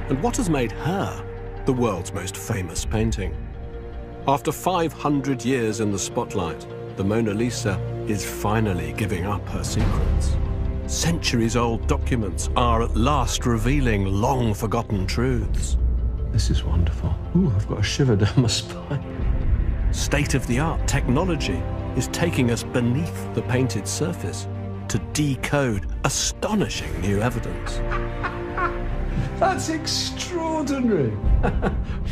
And what has made her the world's most famous painting? After 500 years in the spotlight, the Mona Lisa is finally giving up her secrets. Centuries-old documents are at last revealing long-forgotten truths. This is wonderful. Ooh, I've got a shiver down my spine. State-of-the-art technology is taking us beneath the painted surface to decode astonishing new evidence. That's extraordinary.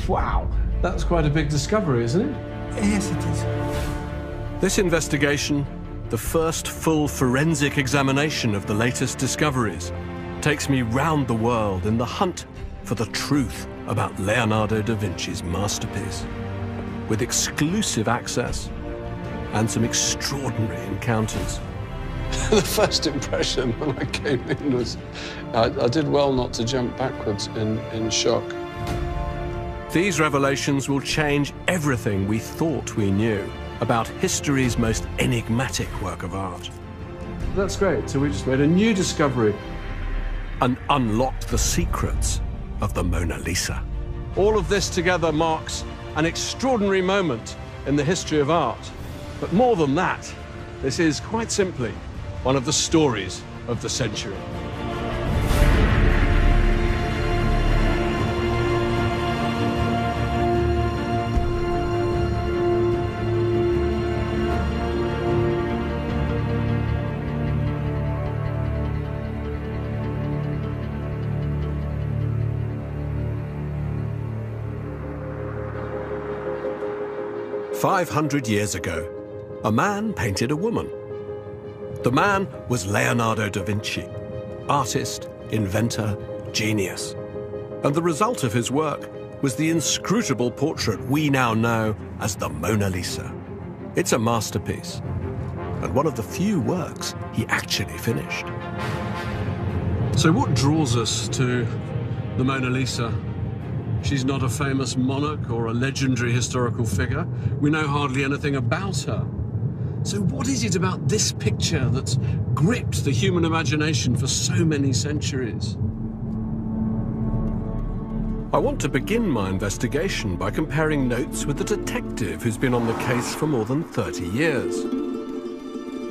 Wow, that's quite a big discovery, isn't it? Yes, it is. This investigation, the first full forensic examination of the latest discoveries, takes me round the world in the hunt for the truth about Leonardo da Vinci's masterpiece, with exclusive access and some extraordinary encounters. The first impression when I came in was, I did well not to jump backwards in shock. These revelations will change everything we thought we knew about history's most enigmatic work of art. That's great. So we just made a new discovery. And unlocked the secrets of the Mona Lisa. All of this together marks an extraordinary moment in the history of art. But more than that, this is quite simply one of the stories of the century. "500 years ago, a man painted a woman. The man was Leonardo da Vinci, artist, inventor, genius. And the result of his work was the inscrutable portrait we now know as the Mona Lisa. It's a masterpiece, and one of the few works he actually finished." So what draws us to the Mona Lisa? She's not a famous monarch or a legendary historical figure. We know hardly anything about her. So what is it about this picture that's gripped the human imagination for so many centuries? I want to begin my investigation by comparing notes with a detective who's been on the case for more than 30 years.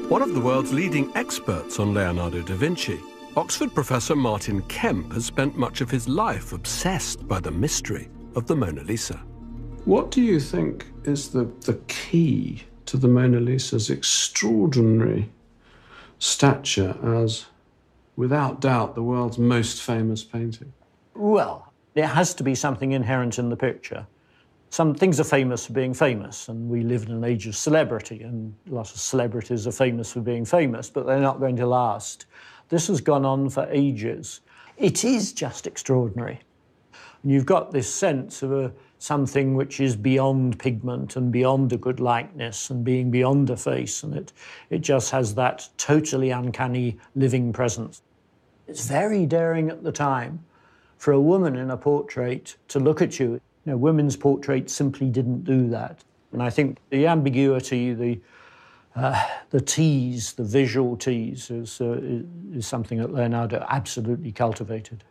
One of the world's leading experts on Leonardo da Vinci, Oxford professor Martin Kemp has spent much of his life obsessed by the mystery of the Mona Lisa. What do you think is the key to the Mona Lisa's extraordinary stature as, without doubt, the world's most famous painting? Well, there has to be something inherent in the picture. Some things are famous for being famous, and we live in an age of celebrity, and lots of celebrities are famous for being famous, but they're not going to last. This has gone on for ages. It is just extraordinary. And you've got this sense of something which is beyond pigment and beyond a good likeness and being beyond a face, and it just has that totally uncanny living presence. It's very daring at the time for a woman in a portrait to look at you. You know, women's portraits simply didn't do that. And I think the ambiguity, the tease, the visual tease is something that Leonardo absolutely cultivated.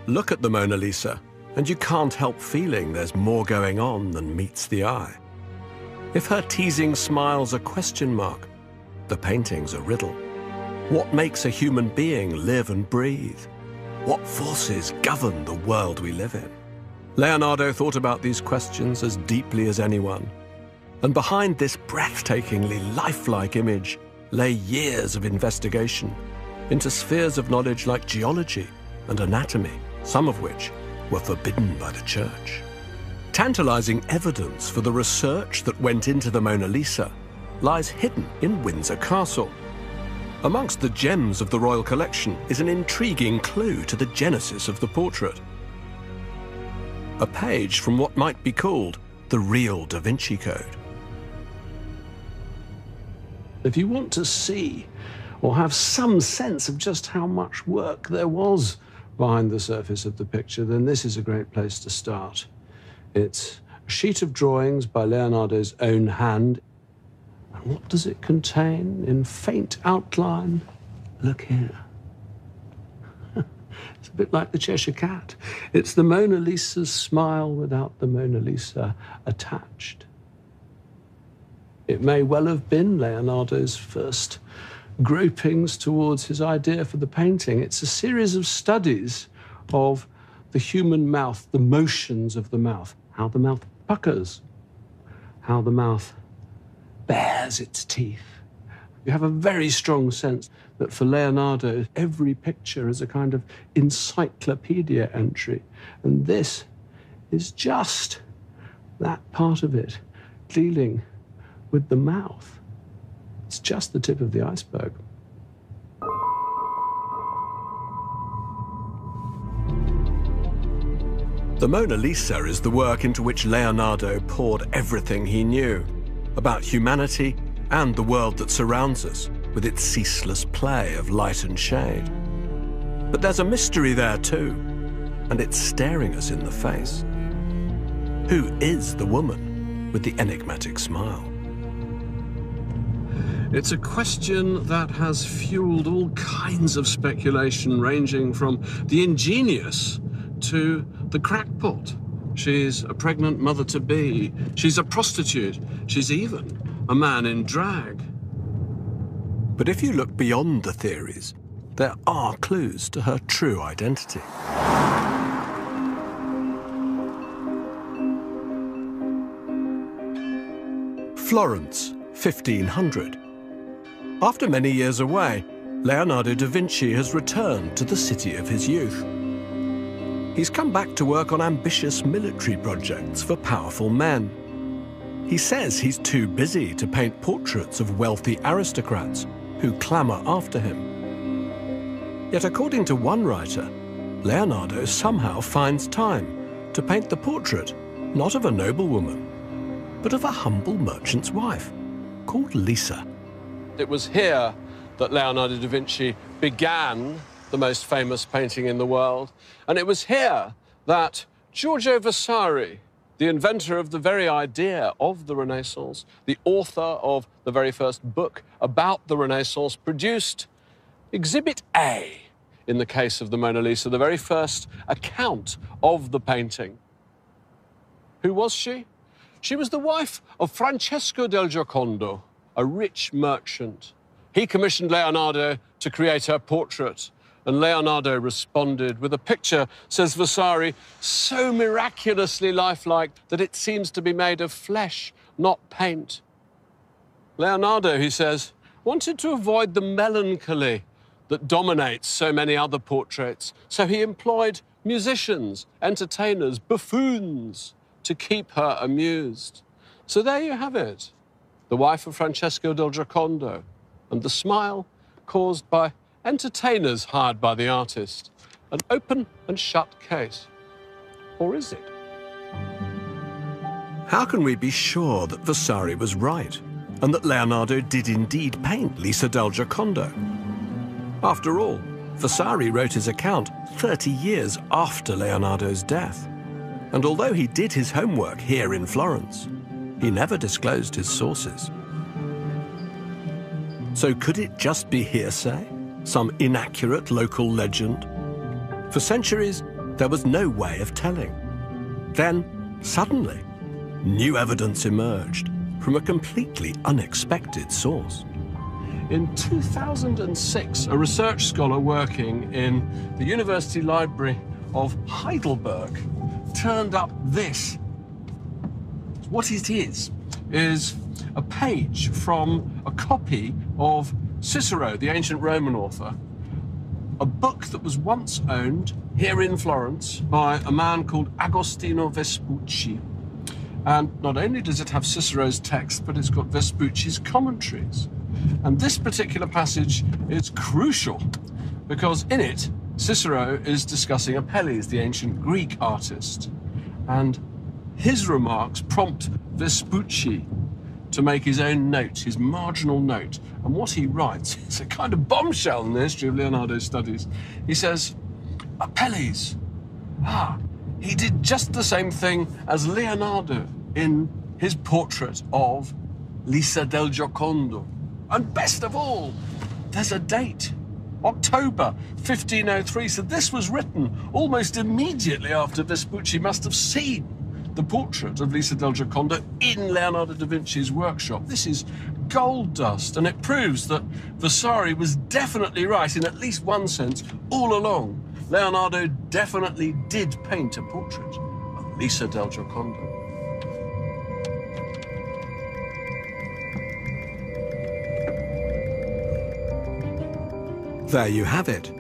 Look at the Mona Lisa, and you can't help feeling there's more going on than meets the eye. If her teasing smile's a question mark, the painting's a riddle. What makes a human being live and breathe? What forces govern the world we live in? Leonardo thought about these questions as deeply as anyone. And behind this breathtakingly lifelike image lay years of investigation into spheres of knowledge like geology and anatomy, some of which were forbidden by the church. Tantalizing evidence for the research that went into the Mona Lisa lies hidden in Windsor Castle. Amongst the gems of the royal collection is an intriguing clue to the genesis of the portrait. A page from what might be called the real Da Vinci Code. If you want to see or have some sense of just how much work there was behind the surface of the picture, then this is a great place to start. It's a sheet of drawings by Leonardo's own hand. And what does it contain in faint outline? Look here. bit like the Cheshire Cat. It's the Mona Lisa's smile without the Mona Lisa attached. It may well have been Leonardo's first gropings towards his idea for the painting. It's a series of studies of the human mouth, the motions of the mouth, how the mouth puckers, how the mouth bares its teeth. You have a very strong sense that for Leonardo, every picture is a kind of encyclopedia entry. And this is just that part of it, dealing with the mouth. It's just the tip of the iceberg. The Mona Lisa is the work into which Leonardo poured everything he knew about humanity and the world that surrounds us, with its ceaseless play of light and shade. But there's a mystery there too, and it's staring us in the face. Who is the woman with the enigmatic smile? It's a question that has fueled all kinds of speculation, ranging from the ingenious to the crackpot. She's a pregnant mother-to-be. She's a prostitute. She's even a man in drag. But if you look beyond the theories, there are clues to her true identity. Florence, 1500. After many years away, Leonardo da Vinci has returned to the city of his youth. He's come back to work on ambitious military projects for powerful men. He says he's too busy to paint portraits of wealthy aristocrats who clamour after him. Yet according to one writer, Leonardo somehow finds time to paint the portrait not of a noblewoman, but of a humble merchant's wife called Lisa. It was here that Leonardo da Vinci began the most famous painting in the world, and it was here that Giorgio Vasari, the inventor of the very idea of the Renaissance, the author of the very first book about the Renaissance, produced Exhibit A in the case of the Mona Lisa, the very first account of the painting. Who was she? She was the wife of Francesco del Giocondo, a rich merchant. He commissioned Leonardo to create her portrait, and Leonardo responded with a picture, says Vasari, so miraculously lifelike that it seems to be made of flesh, not paint. Leonardo, he says, wanted to avoid the melancholy that dominates so many other portraits, so he employed musicians, entertainers, buffoons to keep her amused. So there you have it, the wife of Francesco del Giocondo, and the smile caused by entertainers hired by the artist. An open and shut case. Or is it? How can we be sure that Vasari was right and that Leonardo did indeed paint Lisa del Giocondo? After all, Vasari wrote his account 30 years after Leonardo's death. And although he did his homework here in Florence, he never disclosed his sources. So could it just be hearsay? Some inaccurate local legend? For centuries, there was no way of telling. Then, suddenly, new evidence emerged from a completely unexpected source. In 2006, a research scholar working in the University Library of Heidelberg turned up this. What it is a page from a copy of Cicero, the ancient Roman author, a book that was once owned here in Florence by a man called Agostino Vespucci. And not only does it have Cicero's text, but it's got Vespucci's commentaries. And this particular passage is crucial because in it, Cicero is discussing Apelles, the ancient Greek artist. And his remarks prompt Vespucci to make his own note, his marginal note. And what he writes is a kind of bombshell in the history of Leonardo's studies. He says, Apelles, he did just the same thing as Leonardo in his portrait of Lisa del Giocondo. And best of all, there's a date. October 1503. So this was written almost immediately after Vespucci must have seen the portrait of Lisa del Giocondo in Leonardo da Vinci's workshop. This is gold dust, and it proves that Vasari was definitely right in at least one sense all along. Leonardo definitely did paint a portrait of Lisa del Giocondo. There you have it.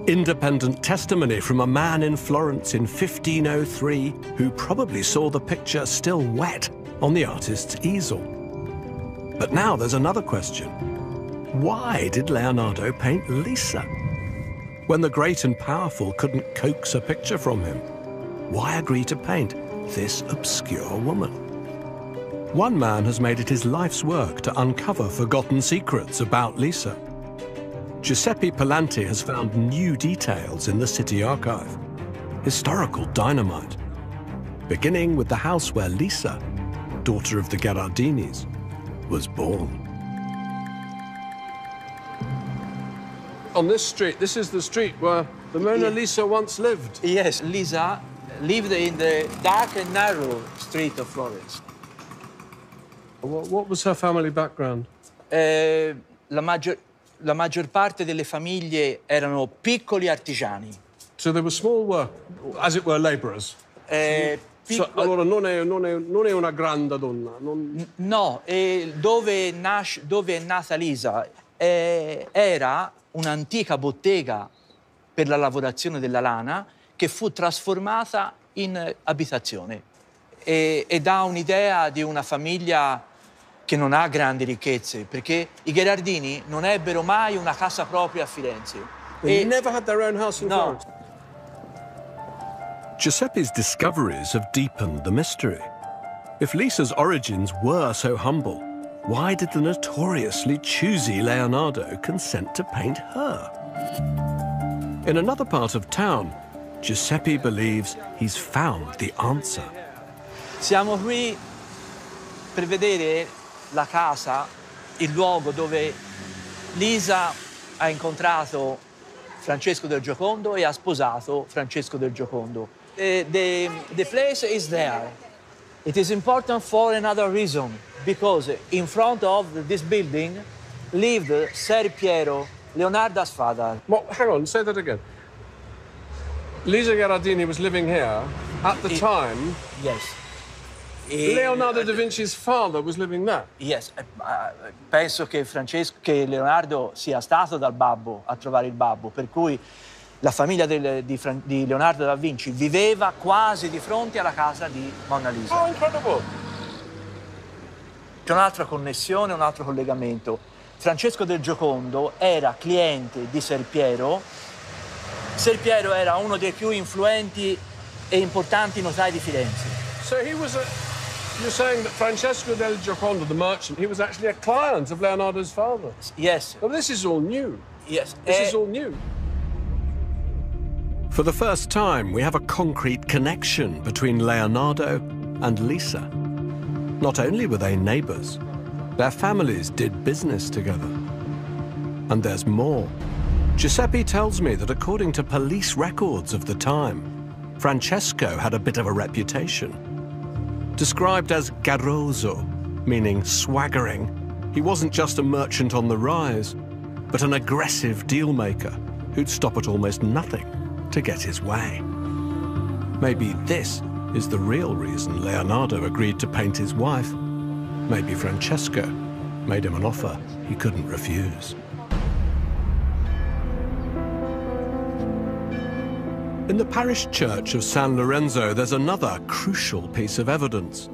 Independent testimony from a man in Florence in 1503 who probably saw the picture still wet on the artist's easel. But now there's another question. Why did Leonardo paint Lisa? When the great and powerful couldn't coax a picture from him, why agree to paint this obscure woman? One man has made it his life's work to uncover forgotten secrets about Lisa. Giuseppe Pallanti has found new details in the city archive. Historical dynamite. Beginning with the house where Lisa, daughter of the Gherardinis, was born. On this street, this is the street where the Mona Lisa once lived. Yes, Lisa lived in the dark and narrow street of Florence. What was her family background? La maggior parte delle famiglie erano piccoli artigiani. So they were small work, as it were, labourers. So, allora non è una grande donna. No, dove è nata Lisa era un'antica bottega per la lavorazione della lana che fu trasformata in abitazione e dà un'idea di una famiglia che non ha grandi ricchezze, perché i Gherardini non ebbero mai una casa propria a Firenze. They never had their own house in Florence. Giuseppe's discoveries have deepened the mystery. If Lisa's origins were so humble, why did the notoriously choosy Leonardo consent to paint her? In another part of town, Giuseppe believes he's found the answer. Siamo qui per vedere la casa, il luogo dove Lisa ha incontrato Francesco del Giocondo e ha sposato Francesco del Giocondo. The place is there. It is important for another reason, because in front of this building lived Ser Piero, Leonardo's father. Well, hang on, say that again. Lisa Gherardini was living here at the time. Yes. Leonardo da Vinci's father was living there. Yes. Penso che Leonardo sia stato dal babbo a trovare il babbo, per cui la famiglia di Leonardo da Vinci viveva quasi di fronte alla casa di Mona Lisa. Oh, incredible! C'è un'altra connessione, un altro collegamento. Francesco del Giocondo era cliente di Ser Piero. Ser Piero era uno dei più influenti e importanti notai di Firenze. So you're saying that Francesco del Giocondo, the merchant, he was actually a client of Leonardo's father? Yes. Well, this is all new. Yes. This is all new. For the first time, we have a concrete connection between Leonardo and Lisa. Not only were they neighbors, their families did business together. And there's more. Giuseppe tells me that according to police records of the time, Francesco had a bit of a reputation. Described as garroso, meaning swaggering, he wasn't just a merchant on the rise, but an aggressive deal-maker who'd stop at almost nothing to get his way. Maybe this is the real reason Leonardo agreed to paint his wife. Maybe Francesco made him an offer he couldn't refuse. In the parish church of San Lorenzo, there's another crucial piece of evidence.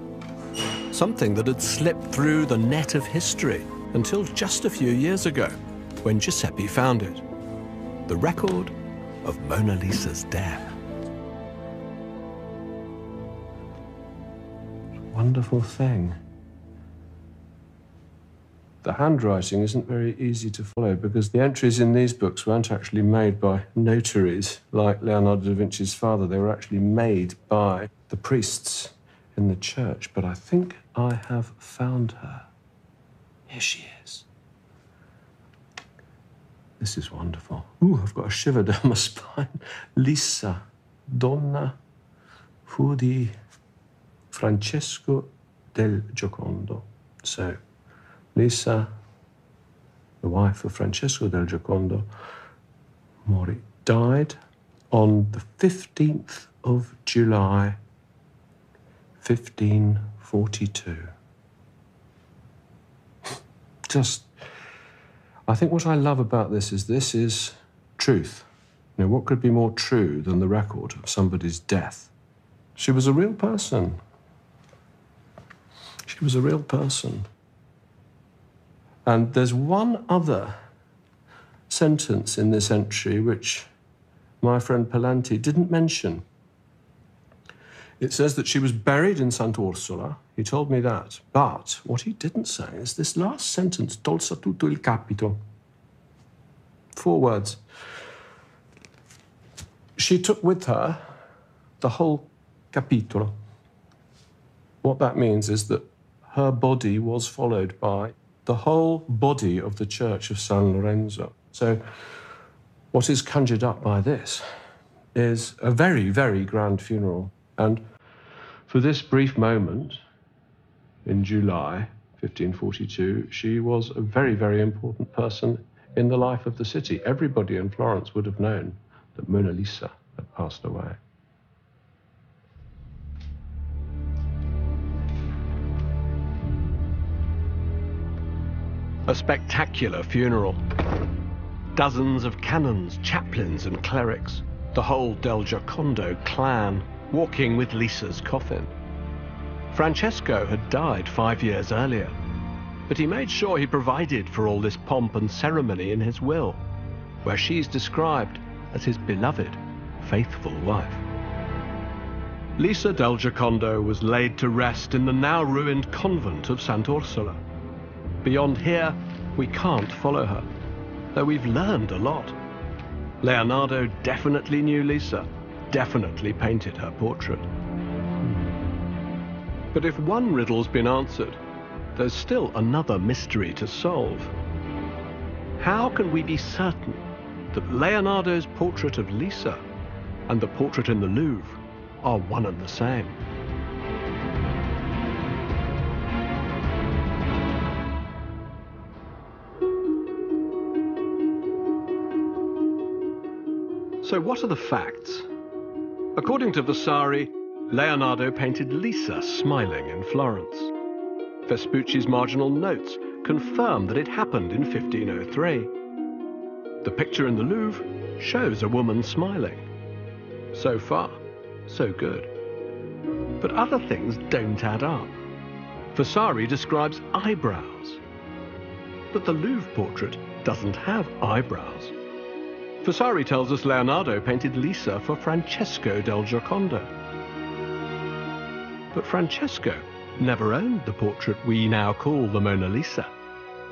Something that had slipped through the net of history until just a few years ago, when Giuseppe found it. The record of Mona Lisa's death. Wonderful thing. The handwriting isn't very easy to follow because the entries in these books weren't actually made by notaries like Leonardo da Vinci's father. They were actually made by the priests in the church. But I think I have found her. Here she is. This is wonderful. Ooh, I've got a shiver down my spine. Lisa, donna fu di Francesco del Giocondo. So, Lisa, the wife of Francesco del Giocondo, died on the 15th of July, 1542. I think what I love about this is truth. You know, what could be more true than the record of somebody's death? She was a real person. She was a real person. And there's one other sentence in this entry which my friend Pallanti didn't mention. It says that she was buried in Sant'Orsola. He told me that. But what he didn't say is this last sentence, tolse tutto il capito. 4 words. She took with her the whole capitolo. What that means is that her body was followed by the whole body of the Church of San Lorenzo. So what is conjured up by this is a very, very grand funeral. And for this brief moment, in July 1542, she was a very, very important person in the life of the city. Everybody in Florence would have known that Mona Lisa had passed away. A spectacular funeral. Dozens of canons, chaplains and clerics, the whole Del Giocondo clan walking with Lisa's coffin. Francesco had died 5 years earlier, but he made sure he provided for all this pomp and ceremony in his will, where she's described as his beloved, faithful wife. Lisa Del Giocondo was laid to rest in the now ruined convent of Sant'Orsola. Beyond here, we can't follow her, though we've learned a lot. Leonardo definitely knew Lisa, definitely painted her portrait. But if one riddle's been answered, there's still another mystery to solve. How can we be certain that Leonardo's portrait of Lisa and the portrait in the Louvre are one and the same? So what are the facts? According to Vasari, Leonardo painted Lisa smiling in Florence. Vespucci's marginal notes confirm that it happened in 1503. The picture in the Louvre shows a woman smiling. So far, so good. But other things don't add up. Vasari describes eyebrows, but the Louvre portrait doesn't have eyebrows. Vasari tells us Leonardo painted Lisa for Francesco del Giocondo. But Francesco never owned the portrait we now call the Mona Lisa.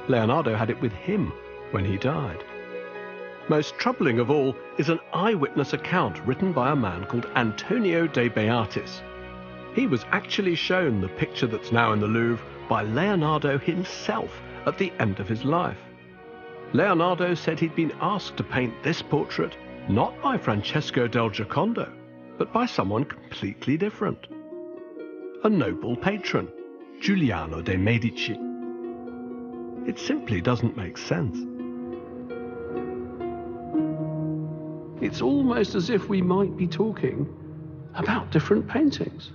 Leonardo had it with him when he died. Most troubling of all is an eyewitness account written by a man called Antonio de Beatis. He was actually shown the picture that's now in the Louvre by Leonardo himself at the end of his life. Leonardo said he'd been asked to paint this portrait not by Francesco del Giocondo, but by someone completely different. A noble patron, Giuliano de' Medici. It simply doesn't make sense. It's almost as if we might be talking about different paintings.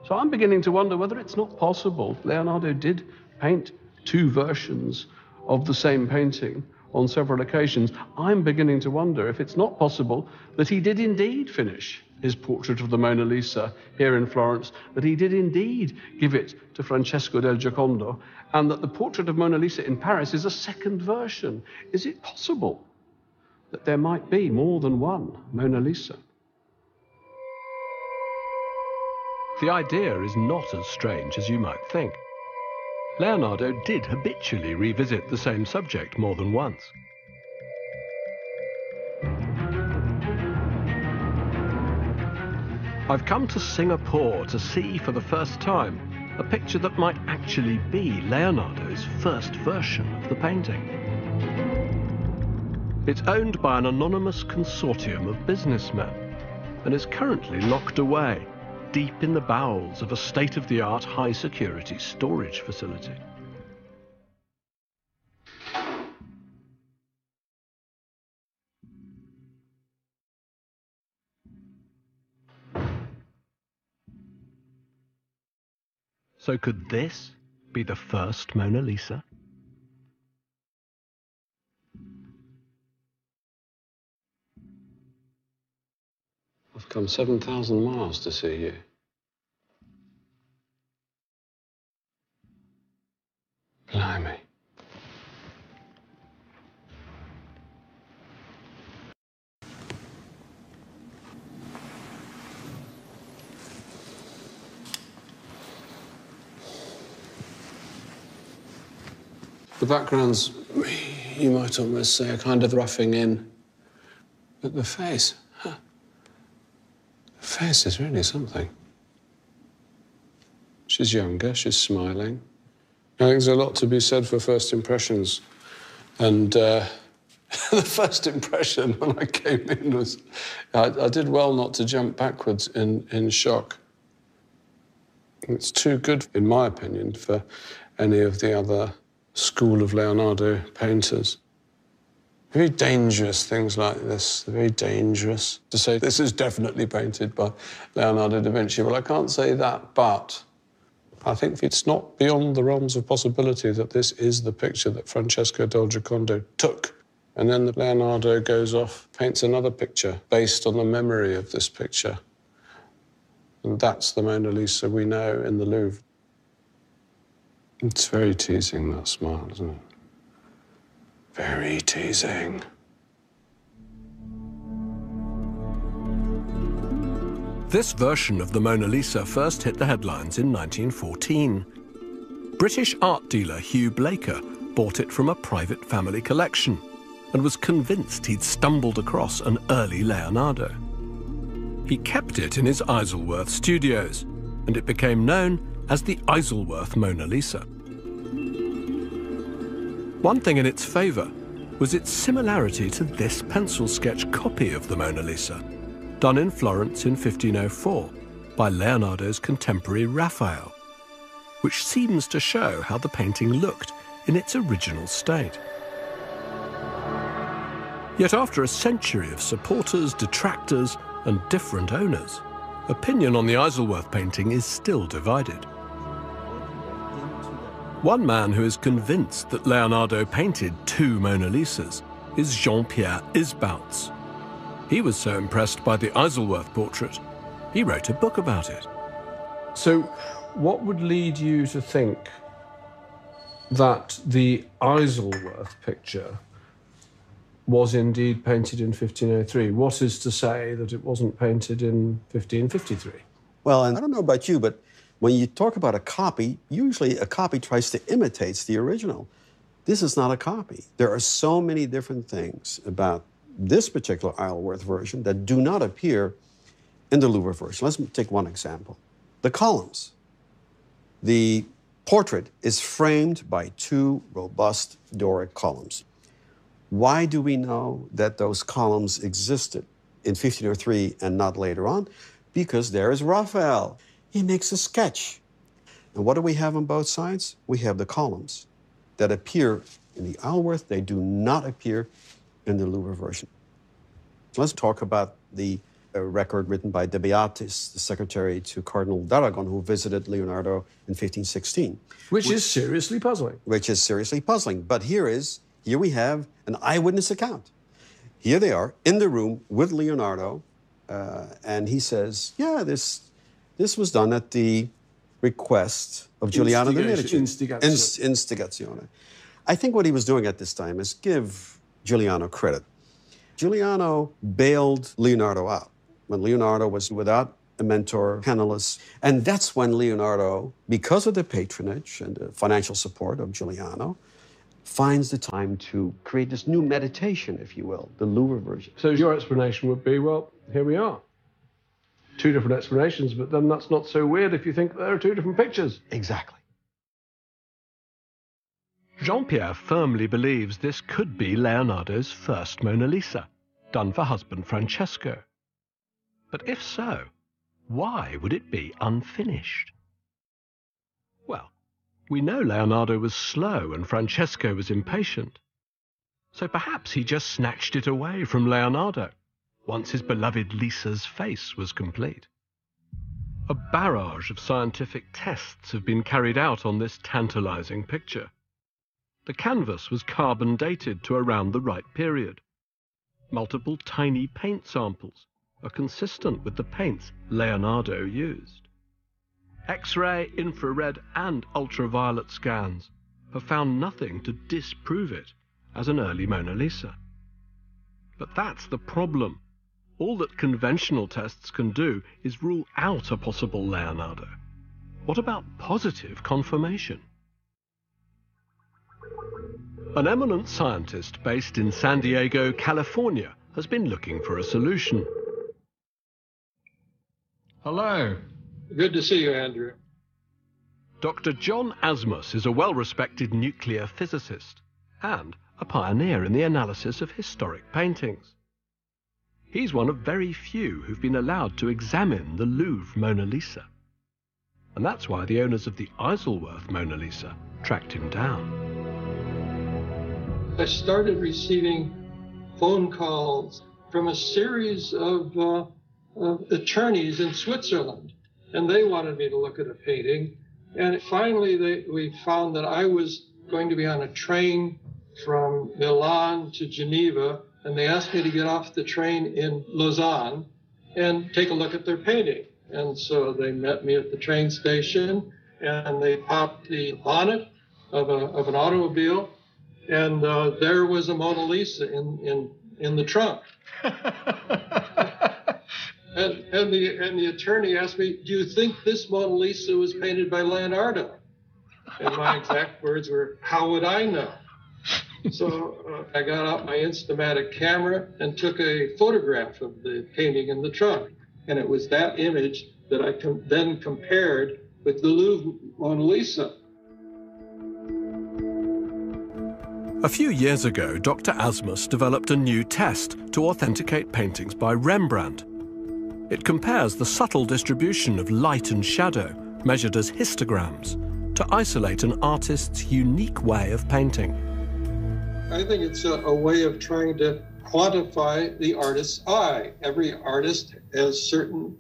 So I'm beginning to wonder whether it's not possible Leonardo did paint 2 versions of the same painting on several occasions. I'm beginning to wonder if it's not possible that he did indeed finish his portrait of the Mona Lisa here in Florence, that he did indeed give it to Francesco del Giocondo, and that the portrait of Mona Lisa in Paris is a second version. Is it possible that there might be more than one Mona Lisa? The idea is not as strange as you might think. Leonardo did habitually revisit the same subject more than once. I've come to Singapore to see for the first time a picture that might actually be Leonardo's first version of the painting. It's owned by an anonymous consortium of businessmen and is currently locked away deep in the bowels of a state-of-the-art high-security storage facility. So could this be the first Mona Lisa? I've come 7,000 miles to see you. Blimey. The background's, you might almost say, a kind of roughing in. But the face, huh? The face is really something. She's younger, she's smiling. I think there's a lot to be said for first impressions. And the first impression when I came in was, I did well not to jump backwards in shock. It's too good, in my opinion, for any of the other school of Leonardo painters. Very dangerous things like this, very dangerous. To say this is definitely painted by Leonardo da Vinci, well, I can't say that, but I think it's not beyond the realms of possibility that this is the picture that Francesco del Giocondo took. And then Leonardo goes off, paints another picture based on the memory of this picture. And that's the Mona Lisa we know in the Louvre. It's very teasing, that smile, isn't it? Very teasing. This version of the Mona Lisa first hit the headlines in 1914. British art dealer Hugh Blaker bought it from a private family collection and was convinced he'd stumbled across an early Leonardo. He kept it in his Isleworth studios, and it became known as the Isleworth Mona Lisa. One thing in its favour was its similarity to this pencil sketch copy of the Mona Lisa, done in Florence in 1504 by Leonardo's contemporary Raphael, which seems to show how the painting looked in its original state. Yet after a century of supporters, detractors, and different owners, opinion on the Isleworth painting is still divided. One man who is convinced that Leonardo painted two Mona Lisas is Jean-Pierre Isbouts. He was so impressed by the Isleworth portrait, he wrote a book about it. So, what would lead you to think that the Isleworth picture was indeed painted in 1503? What is to say that it wasn't painted in 1553? Well, and I don't know about you, but when you talk about a copy, usually a copy tries to imitate the original. This is not a copy. There are so many different things about this particular Isleworth version that do not appear in the Louvre version. Let's take one example. The columns. The portrait is framed by two robust Doric columns. Why do we know that those columns existed in 1503 and not later on? Because there is Raphael. He makes a sketch. And what do we have on both sides? We have the columns that appear in the Isleworth. They do not appear in the Louvre version. So let's talk about the record written by De Beatis, the secretary to Cardinal d'Aragon, who visited Leonardo in 1516. Which is seriously puzzling. Which is seriously puzzling. But here we have an eyewitness account. Here they are in the room with Leonardo, and he says, yeah, this was done at the request of Giuliano de' Medici. Instigazione. I think what he was doing at this time is give Giuliano credit. Giuliano bailed Leonardo out when Leonardo was without a mentor, penniless. And that's when Leonardo, because of the patronage and the financial support of Giuliano, finds the time to create this new meditation, if you will, the Louvre version. So your explanation would be, well, here we are. Two different explanations, but then that's not so weird if you think there are two different pictures. Exactly. Jean-Pierre firmly believes this could be Leonardo's first Mona Lisa, done for husband Francesco. But if so, why would it be unfinished? Well, we know Leonardo was slow and Francesco was impatient. So perhaps he just snatched it away from Leonardo once his beloved Lisa's face was complete. A barrage of scientific tests have been carried out on this tantalizing picture. The canvas was carbon dated to around the right period. Multiple tiny paint samples are consistent with the paints Leonardo used. X-ray, infrared and ultraviolet scans have found nothing to disprove it as an early Mona Lisa. But that's the problem. All that conventional tests can do is rule out a possible Leonardo. What about positive confirmation? An eminent scientist based in San Diego, California, has been looking for a solution. Hello. Good to see you, Andrew. Dr. John Asmus is a well-respected nuclear physicist and a pioneer in the analysis of historic paintings. He's one of very few who've been allowed to examine the Louvre Mona Lisa. And that's why the owners of the Isleworth Mona Lisa tracked him down. I started receiving phone calls from a series of attorneys in Switzerland, and they wanted me to look at a painting. And finally, we found that I was going to be on a train from Milan to Geneva, and they asked me to get off the train in Lausanne and take a look at their painting. And so they met me at the train station, and they popped the bonnet of an automobile, and there was a Mona Lisa in the trunk. And the attorney asked me, "Do you think this Mona Lisa was painted by Leonardo?" And my exact words were, "How would I know?" So I got out my Instamatic camera and took a photograph of the painting in the trunk. And it was that image that I then compared with the Louvre Mona Lisa. A few years ago, Dr. Asmus developed a new test to authenticate paintings by Rembrandt. It compares the subtle distribution of light and shadow, measured as histograms, to isolate an artist's unique way of painting. I think it's a way of trying to quantify the artist's eye. Every artist has certain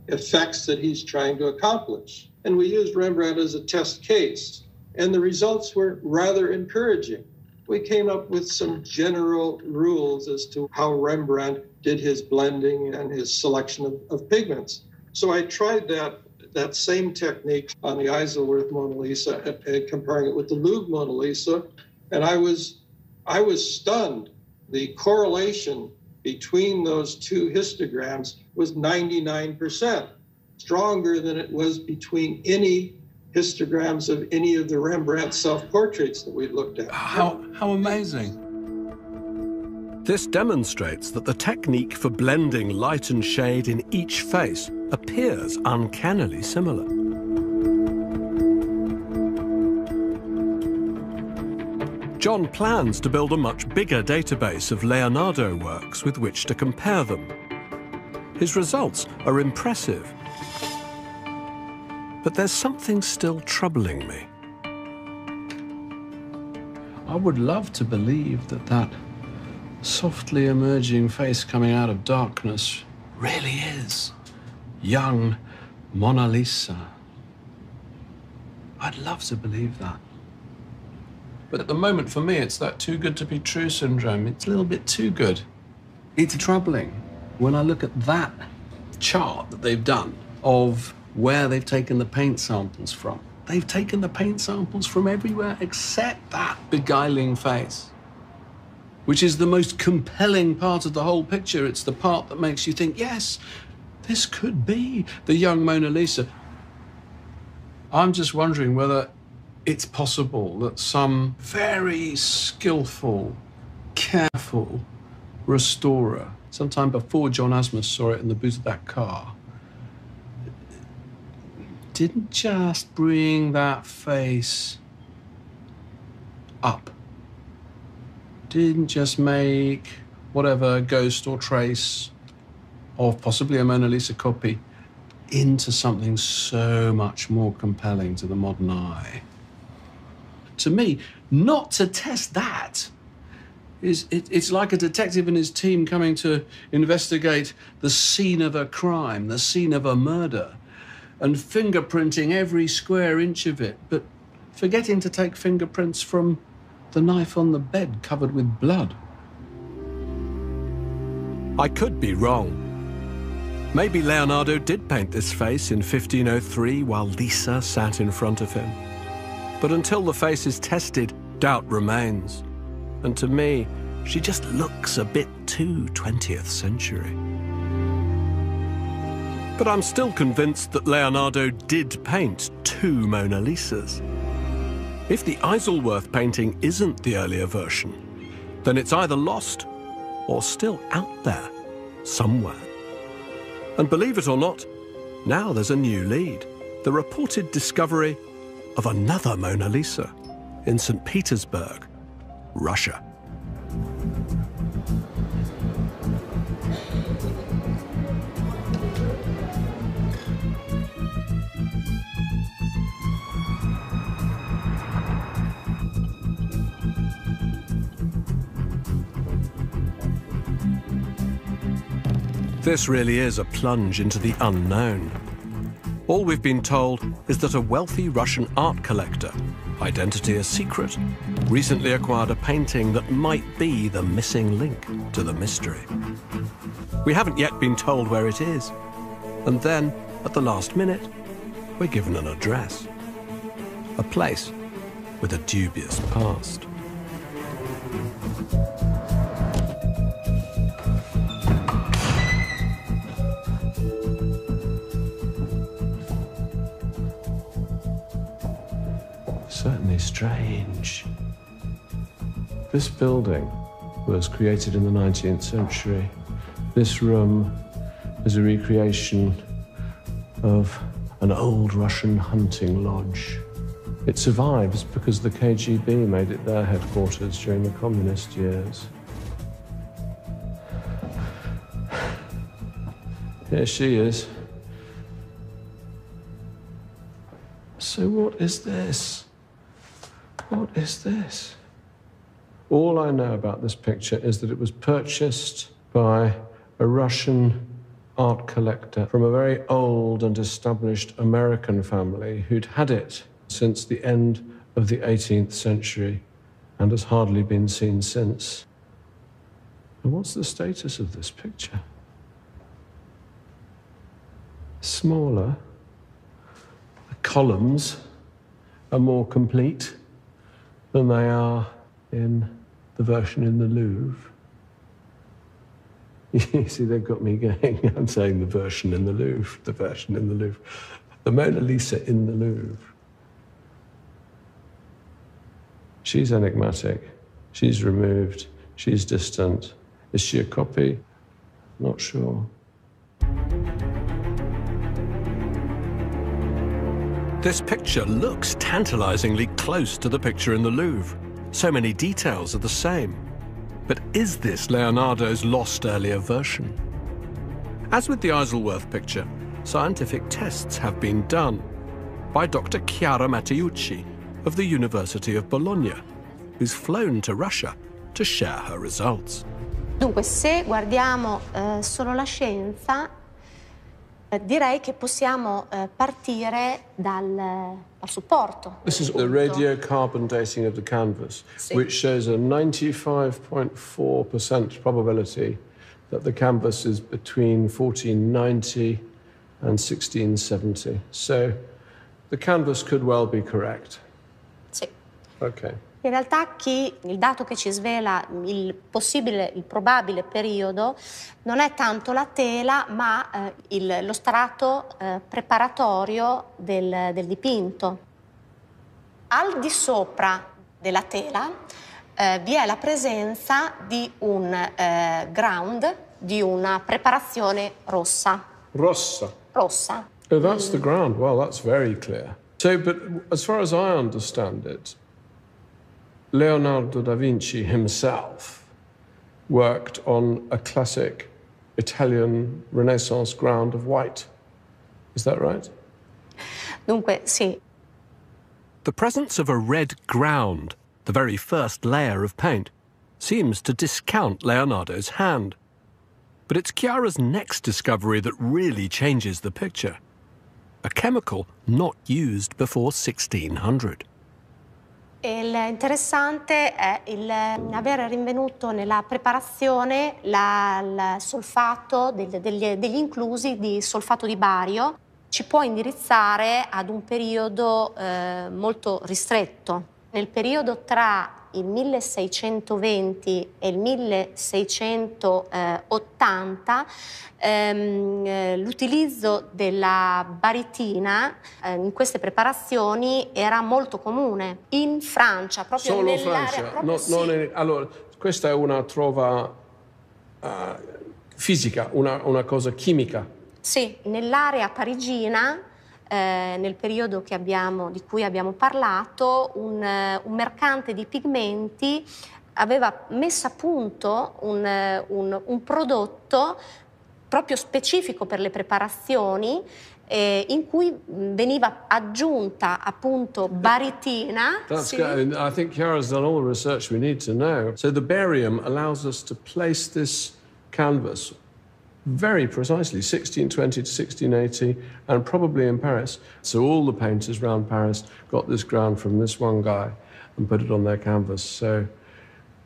effects that he's trying to accomplish. And we used Rembrandt as a test case, and the results were rather encouraging. We came up with some general rules as to how Rembrandt did his blending and his selection of pigments. So I tried that same technique on the Isleworth Mona Lisa and comparing it with the Louvre Mona Lisa, and I was stunned. The correlation between those two histograms was 99%, stronger than it was between any histograms of any of the Rembrandt self-portraits that we looked at. How amazing. This demonstrates that the technique for blending light and shade in each face appears uncannily similar. John plans to build a much bigger database of Leonardo works with which to compare them. His results are impressive, but there's something still troubling me. I would love to believe that that softly emerging face coming out of darkness really is young Mona Lisa. I'd love to believe that. But at the moment, for me, it's that too good to be true syndrome. It's a little bit too good. It's troubling when I look at that chart that they've done of where they've taken the paint samples from. They've taken the paint samples from everywhere except that beguiling face, which is the most compelling part of the whole picture. It's the part that makes you think, yes, this could be the young Mona Lisa. I'm just wondering whether it's possible that some very skillful, careful restorer, sometime before John Asmus saw it in the boot of that car, didn't just bring that face up. Didn't just make whatever ghost or trace of possibly a Mona Lisa copy into something so much more compelling to the modern eye. To me, not to test that it's like a detective and his team coming to investigate the scene of a crime, the scene of a murder, and fingerprinting every square inch of it, but forgetting to take fingerprints from the knife on the bed covered with blood. I could be wrong. Maybe Leonardo did paint this face in 1503 while Lisa sat in front of him. But until the face is tested, doubt remains. And to me, she just looks a bit too 20th century. But I'm still convinced that Leonardo did paint two Mona Lisas. If the Isleworth painting isn't the earlier version, then it's either lost or still out there somewhere. And believe it or not, now there's a new lead. The reported discovery of another Mona Lisa in St. Petersburg, Russia. This really is a plunge into the unknown. All we've been told is that a wealthy Russian art collector, identity a secret, recently acquired a painting that might be the missing link to the mystery. We haven't yet been told where it is. And then, at the last minute, we're given an address. A place with a dubious past. Certainly strange. This building was created in the 19th century. This room is a recreation of an old Russian hunting lodge. It survives because the KGB made it their headquarters during the communist years. Here she is. So what is this? What is this? All I know about this picture is that it was purchased by a Russian art collector from a very old and established American family who'd had it since the end of the 18th century and has hardly been seen since. And what's the status of this picture? Smaller. The columns are more complete than they are in the version in the Louvre. You see, they've got me going. I'm saying the version in the Louvre, the version in the Louvre. The Mona Lisa in the Louvre. She's enigmatic. She's removed. She's distant. Is she a copy? Not sure. This picture looks tantalizingly close to the picture in the Louvre. So many details are the same. But is this Leonardo's lost earlier version? As with the Isleworth picture, scientific tests have been done by Dr. Chiara Matteucci of the University of Bologna, who's flown to Russia to share her results. Dunque, se guardiamo solo la scienza, direi che possiamo partire dal supporto. This is the radiocarbon dating of the canvas, which shows a 95.4% probability that the canvas is between 1490 and 1670. So the canvas could well be correct. Sì. Okay. In realtà il dato che ci svela il probabile periodo non è tanto la tela, ma lo strato preparatorio del dipinto. Al di sopra della tela vi è la presenza di un ground, di una preparazione rossa. Rossa. Rossa. Oh, that's the ground. Well, that's very clear. So, but as far as I understand it, Leonardo da Vinci himself worked on a classic Italian Renaissance ground of white. Is that right? Dunque, sì. The presence of a red ground, the very first layer of paint, seems to discount Leonardo's hand. But it's Chiara's next discovery that really changes the picture. A chemical not used before 1600. Interessante è aver rinvenuto nella preparazione il solfato, degli inclusi di solfato di bario. Ci può indirizzare ad un periodo molto ristretto. Nel periodo tra il 1620 e il 1680 l'utilizzo della baritina in queste preparazioni era molto comune. In Francia, proprio Solo nell'area... Francia? Proprio, sì. Allora, questa è una trova fisica, una cosa chimica. Sì, nell'area parigina, nel periodo di cui abbiamo parlato, un mercante di pigmenti aveva messo a punto un prodotto proprio specifico per le preparazioni in cui veniva aggiunta appunto baritina. That's sì. good. I think Chiara's done all the research we need to know. So the barium allows us to place this canvas very precisely, 1620 to 1680, and probably in Paris. So all the painters around Paris got this ground from this one guy and put it on their canvas. So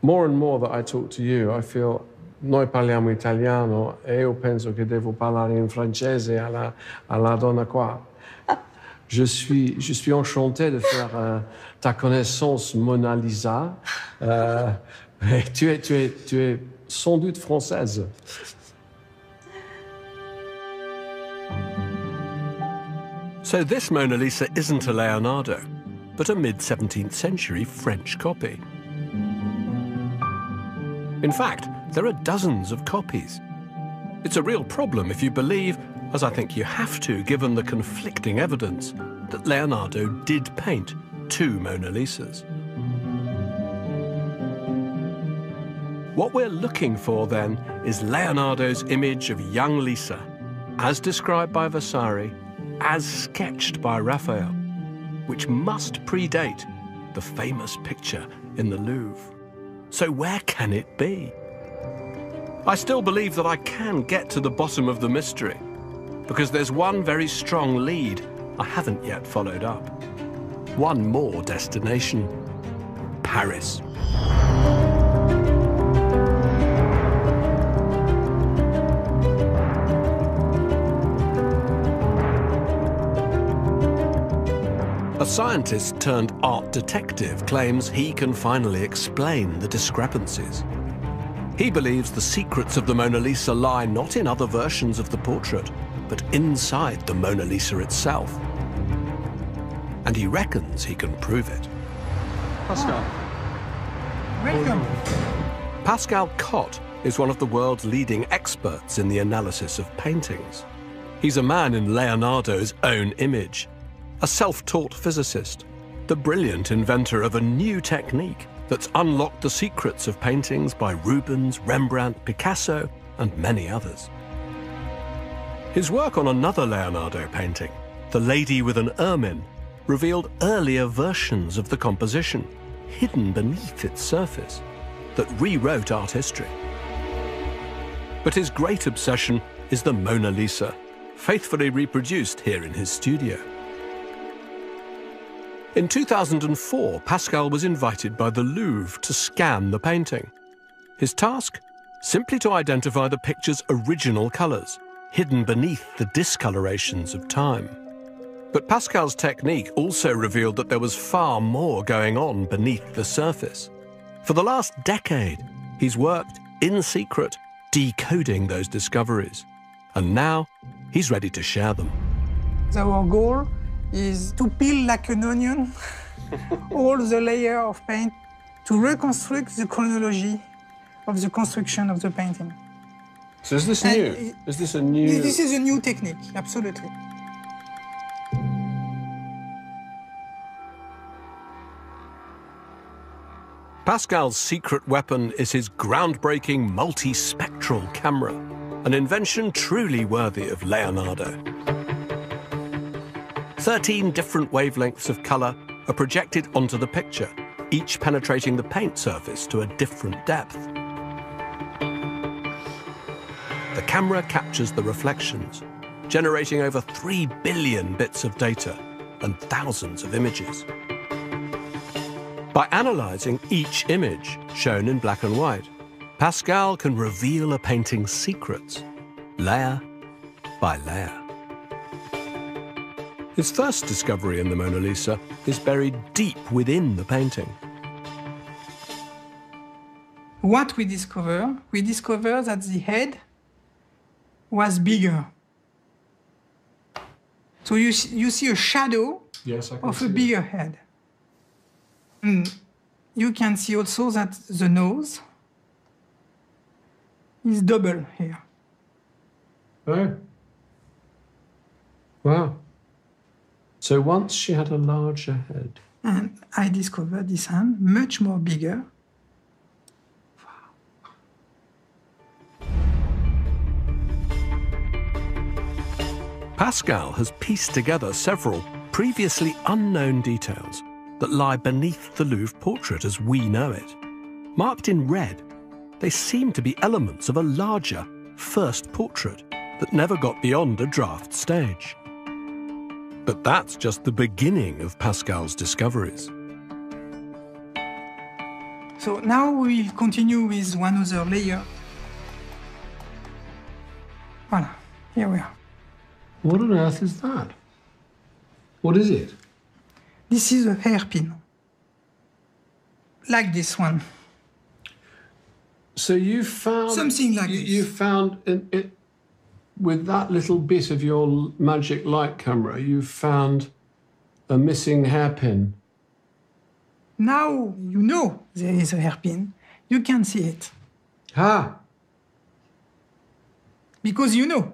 more and more that I talk to you, I feel noi parliamo italiano e io penso che devo parlare in francese alla donna qua. Je suis enchanté de faire ta connaissance, Mona Lisa. Tu es sans doute française. So this Mona Lisa isn't a Leonardo, but a mid-17th century French copy. In fact, there are dozens of copies. It's a real problem if you believe, as I think you have to given the conflicting evidence, that Leonardo did paint two Mona Lisas. What we're looking for, then, is Leonardo's image of young Lisa, as described by Vasari, as sketched by Raphael, which must predate the famous picture in the Louvre. So where can it be? I still believe that I can get to the bottom of the mystery, because there's one very strong lead I haven't yet followed up. One more destination: Paris. A scientist turned art detective claims he can finally explain the discrepancies. He believes the secrets of the Mona Lisa lie not in other versions of the portrait, but inside the Mona Lisa itself. And he reckons he can prove it. Pascal. Welcome. Pascal Cott is one of the world's leading experts in the analysis of paintings. He's a man in Leonardo's own image, a self-taught physicist, the brilliant inventor of a new technique that's unlocked the secrets of paintings by Rubens, Rembrandt, Picasso, and many others. His work on another Leonardo painting, The Lady with an Ermine, revealed earlier versions of the composition, hidden beneath its surface, that rewrote art history. But his great obsession is the Mona Lisa, faithfully reproduced here in his studio. In 2004, Pascal was invited by the Louvre to scan the painting. His task? Simply to identify the picture's original colours, hidden beneath the discolorations of time. But Pascal's technique also revealed that there was far more going on beneath the surface. For the last decade, he's worked in secret, decoding those discoveries. And now, he's ready to share them. Our goal is to peel like an onion all the layers of paint to reconstruct the chronology of the construction of the painting. So is this new? Is this a new... This is a new technique, absolutely. Pascal's secret weapon is his groundbreaking multi-spectral camera, an invention truly worthy of Leonardo. 13 different wavelengths of colour are projected onto the picture, each penetrating the paint surface to a different depth. The camera captures the reflections, generating over 3 billion bits of data and thousands of images. By analysing each image, shown in black and white, Pascal can reveal a painting's secrets, layer by layer. His first discovery in the Mona Lisa is buried deep within the painting. What we discover that the head was bigger. So you see a shadow of a bigger head. And you can see also that the nose is double here. Oh. Wow. So once she had a larger head. And I discovered this hand much more bigger. Pascal has pieced together several previously unknown details that lie beneath the Louvre portrait as we know it. Marked in red, they seem to be elements of a larger first portrait that never got beyond a draft stage. But that's just the beginning of Pascal's discoveries. So now we'll continue with one other layer. Voilà, here we are. What on earth is that? What is it? This is a hairpin, like this one. So you found... Something like this. You found, with that little bit of your magic light camera, you found a missing hairpin. Now you know there is a hairpin. You can see it. Ah! Because you know.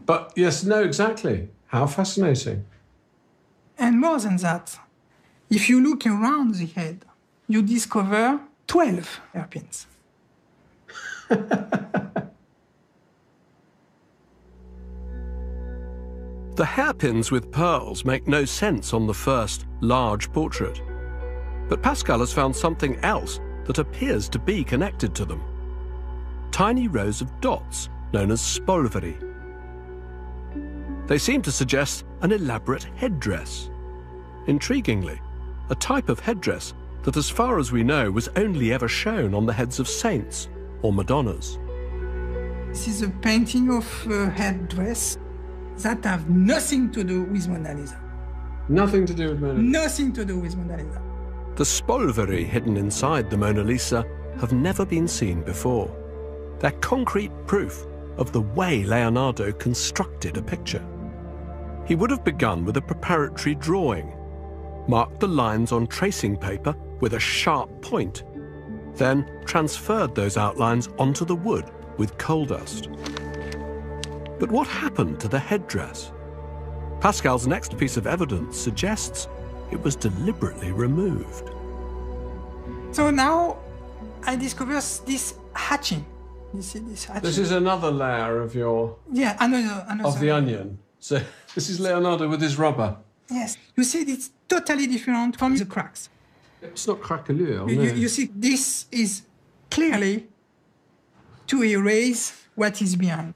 But yes, no, exactly. How fascinating. And more than that, if you look around the head, you discover 12 hairpins. The hairpins with pearls make no sense on the first large portrait. But Pascal has found something else that appears to be connected to them. Tiny rows of dots known as spolveri. They seem to suggest an elaborate headdress. Intriguingly, a type of headdress that, as far as we know, was only ever shown on the heads of saints or Madonnas. This is a painting of a headdress that have nothing to do with Mona Lisa. Nothing to do with Mona Lisa? Nothing to do with Mona Lisa. The spolveri hidden inside the Mona Lisa have never been seen before. They're concrete proof of the way Leonardo constructed a picture. He would have begun with a preparatory drawing, marked the lines on tracing paper with a sharp point, then transferred those outlines onto the wood with coal dust. But what happened to the headdress? Pascal's next piece of evidence suggests it was deliberately removed. So now I discover this hatching. You see this hatching? This is another layer of your... Yeah, another of the onion. So this is Leonardo with his rubber. Yes. You see, it's totally different from the cracks. It's not craquelure, no. You see, this is clearly to erase what is behind.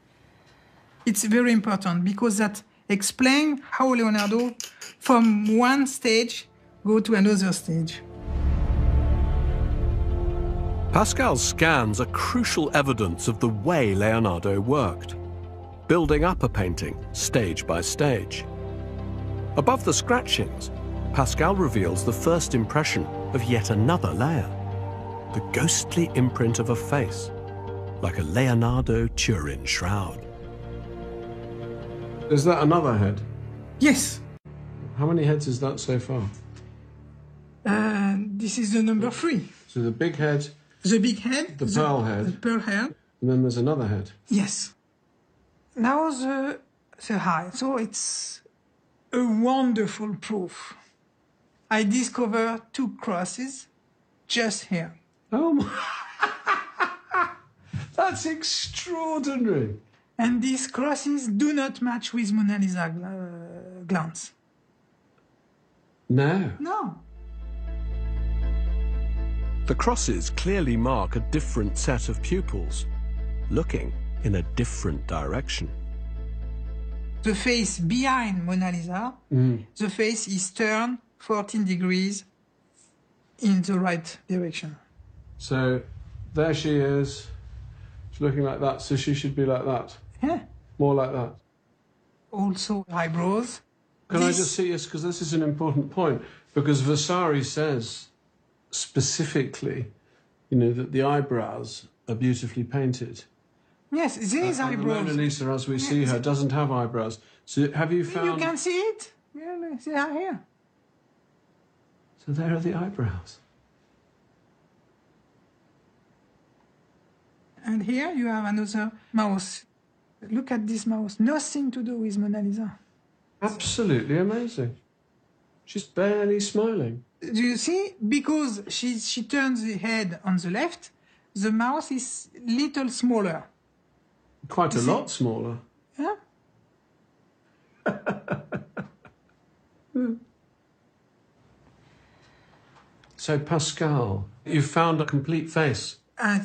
It's very important because that explains how Leonardo, from one stage, go to another stage. Pascal's scans are crucial evidence of the way Leonardo worked, building up a painting stage by stage. Above the scratchings, Pascal reveals the first impression of yet another layer, the ghostly imprint of a face, like a Leonardo Turin shroud. Is that another head? Yes. How many heads is that so far? This is the number 3. So the big head... The big head. The pearl head. The pearl head. And then there's another head. Yes. Now the eye. So it's a wonderful proof. I discovered 2 crosses just here. Oh my! That's extraordinary. And these crosses do not match with Mona Lisa glance. No. No. The crosses clearly mark a different set of pupils, looking in a different direction. The face behind Mona Lisa, the face is turned 14 degrees in the right direction. So there she is. She's looking like that, so she should be like that. Yeah. More like that. Also eyebrows. Can I just see this? Because this is an important point. Because Vasari says specifically, that the eyebrows are beautifully painted. Yes, these eyebrows. The Mona Lisa, as we see her, doesn't have eyebrows. So have you found... You can see it. Yeah, they are here. So there are the eyebrows. And here you have another mouse. Look at this mouse. Nothing to do with Mona Lisa. Absolutely amazing. She's barely smiling. Do you see? Because she turns the head on the left, the mouth is little smaller. Quite a lot smaller. Yeah? So, Pascal, you found a complete face.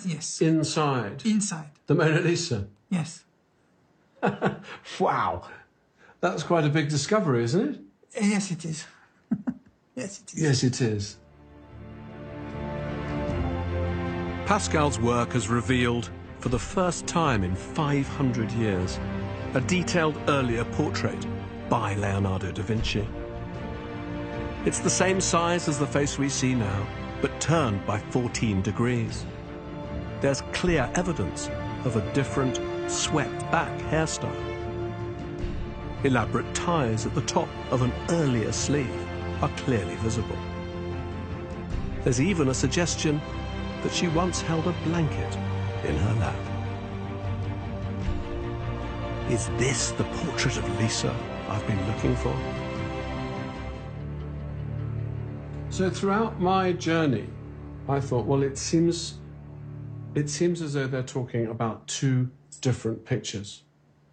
Yes. Inside. Inside. The Mona Lisa. Yes. Wow. That's quite a big discovery, isn't it? Yes, it is. Yes, it is. Yes, it is. Pascal's work has revealed, for the first time in 500 years, a detailed earlier portrait by Leonardo da Vinci. It's the same size as the face we see now, but turned by 14 degrees. There's clear evidence of a different, swept-back hairstyle. Elaborate ties at the top of an earlier sleeve are clearly visible. There's even a suggestion that she once held a blanket in her lap. Is this the portrait of Lisa I've been looking for? So throughout my journey, I thought, well, it seems as though they're talking about two different pictures.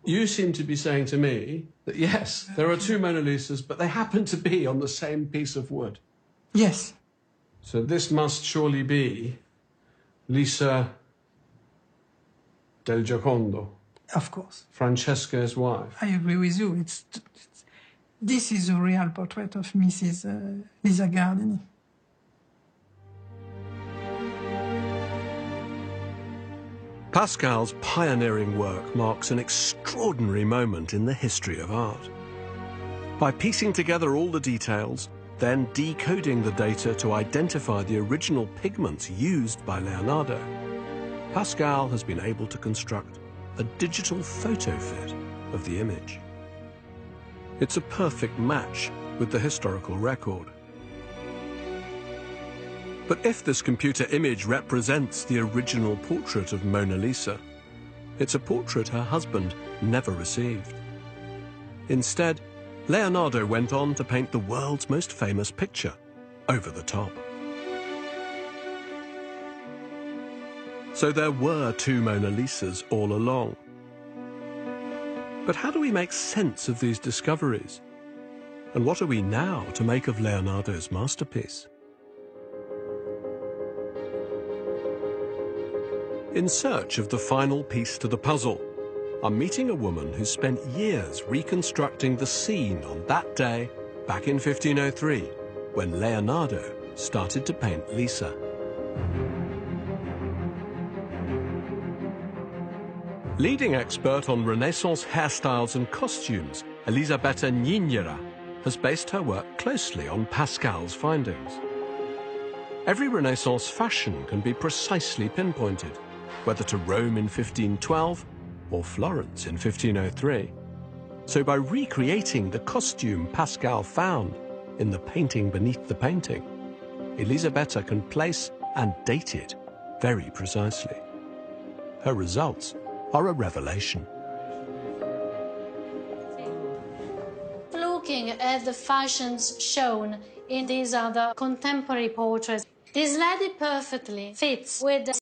You seem to be saying to me that, yes, there are two Mona Lisas, but they happen to be on the same piece of wood. Yes. So this must surely be Lisa del Giocondo. Of course. Francesca's wife. I agree with you. This is a real portrait of Mrs. Lisa Gherardini. Pascal's pioneering work marks an extraordinary moment in the history of art. By piecing together all the details, then decoding the data to identify the original pigments used by Leonardo, Pascal has been able to construct a digital photo fit of the image. It's a perfect match with the historical record. But if this computer image represents the original portrait of Mona Lisa, it's a portrait her husband never received. Instead, Leonardo went on to paint the world's most famous picture, Over the Top. So there were two Mona Lisas all along. But how do we make sense of these discoveries? And what are we now to make of Leonardo's masterpiece? In search of the final piece to the puzzle, I'm meeting a woman who spent years reconstructing the scene on that day back in 1503, when Leonardo started to paint Lisa. Leading expert on Renaissance hairstyles and costumes, Elisabetta Niñera, has based her work closely on Pascal's findings. Every Renaissance fashion can be precisely pinpointed, whether to Rome in 1512 or Florence in 1503. So by recreating the costume Pascal found in the painting beneath the painting, Elisabetta can place and date it very precisely. Her results are a revelation. Looking at the fashions shown in these other contemporary portraits, This lady perfectly fits with